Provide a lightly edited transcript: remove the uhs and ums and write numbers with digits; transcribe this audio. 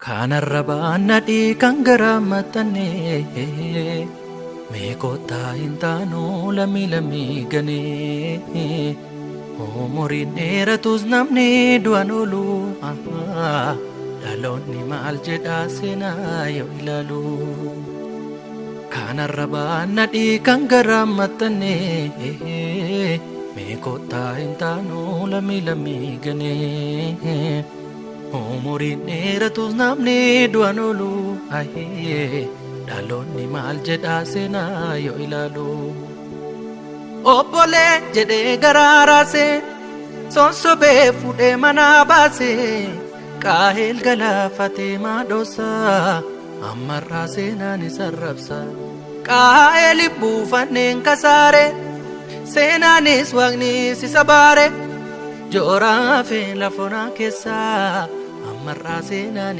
Kanarrabaan nadhii kan garamattanee meeqootaa hin taanuu lamii ganee umuriin dheeratus namni du'an oolu dhaloonni maal jedhaa seenaa yoo ilaalu. Kanarrabaan nadhii kan garamattanee meeqootaa hin taanuu lamii ganee umuriin dheeratus namni du'an oolu dhaloonni maal jedhaa seenaa yoo ilaalu. Obbolee jedhee garaa raasee sonsobee fuudhee manaa baasee qaaheel galaafatee maadhoosaa ammarraa seenaan isa rabsa. Qaaheel buufanneen kasaare seenaanis waaqnis isa baare jooraa fi lafonaa keessaa ammarraa seenaan